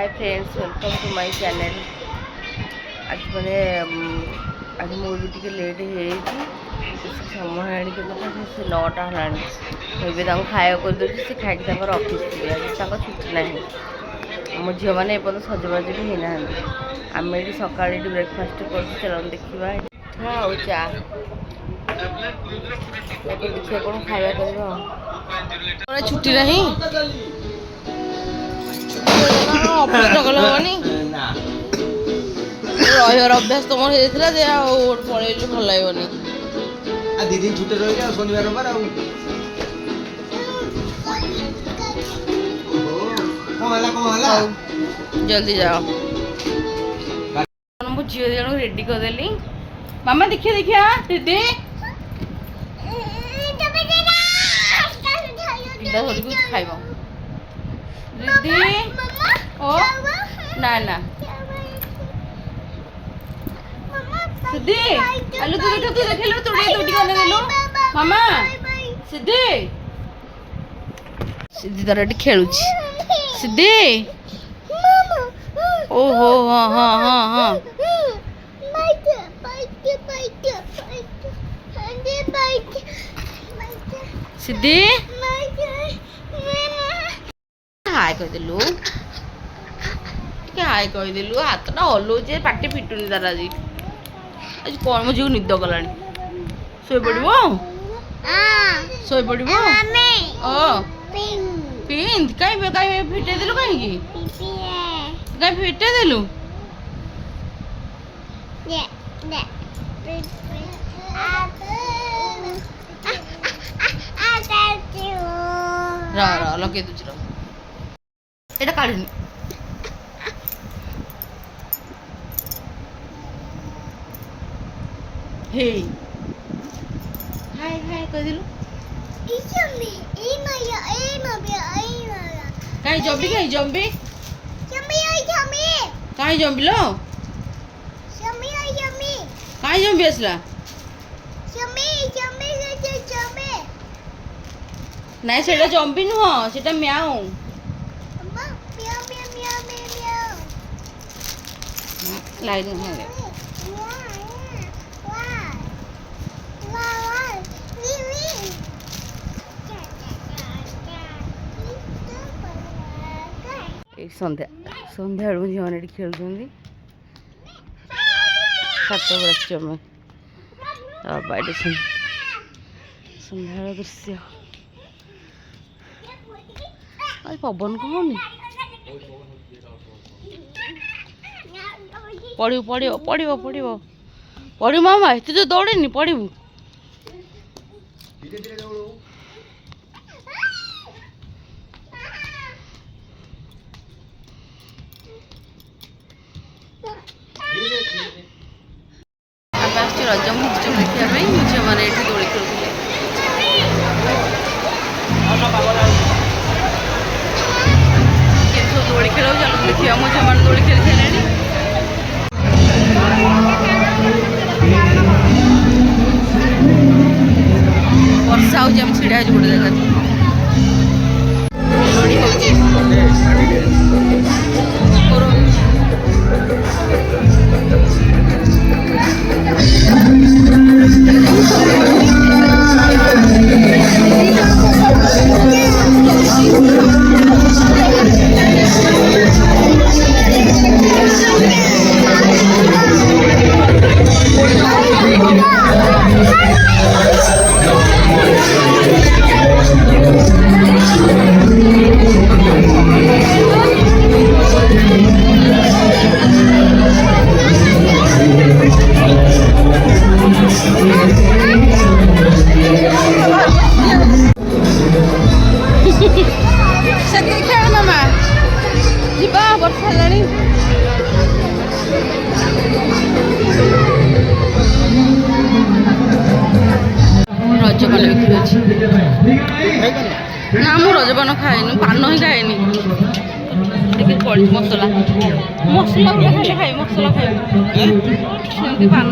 Hi friends welcome to my channel. आज मैंने आज मोर टे लेट हो समय से 9टा है खाया करदे से खाई ऑफिस जी छुट्टी ना मो झील मैंने एपर्त सजबाज भी होना आम ये सका ब्रेकफास्ट कर चल देखा हाँ चा देखिए कौन खाया कर छुट्टी ना অফিস নগলে হবনি রহিবার অভ্যাস তোমার হয়েছিল যে ওর পরে একটু ভালো লাগবনি দিদিন ছুটে রইলে শনিবার রবিবার আর কমালা জলদি যাও ମୁଁ ଝିଅ ଜଣକୁ ରେଡି କରିଦେଲି ମାମା ଦେଖିଆ ଦେଖିଆ ଦିଦି ପିଲା ଧରିକି ଖାଇବ ଦିଦି ओ ना ना सिद्धि आलू तू देखा तू देखेलो तोड़ी तोड़ी करने देलो मामा सिद्धि सिद्धि तार एटी खेलुची सिद्धि ओहो हां हां हां हां सिद्धि हाय कर देलु हाय कहीदेलु हाथटा हलौचे पाटी फिटुनी तार आज आज कौन मो झील निद गला शोई पड़ पिंध कहीं फिटे देलु कहीं फिटे देलु लगे तुझ এটা কাড়িনি हे हाय हाय কই দিলু এই মাইয়া কাই জম্বি কাই জম্বি লো কাই জম্বি আসলা নাই সেটা জম্বি নুহ সেটা মিয়াও लाइन है सन्ध्या सन्ध्या झील मैंने खेल सन्ध्या दृश्य पवन कौन पढ़ू मामा तू तो दौड़े पढ़ू रज महोत्सव देखा झील मैंने दोली खेलुले दोली खेल चलो देखिए मो झील मैंने दोली खेल खेले वर्षा हो छिड़ा गोटे जगह रजपान बिक्री अच्छी ना मु रजपान खाएनि पान ही खाएनि देखिए पड़ी मसला मसला खाई खाई मसला खाई पान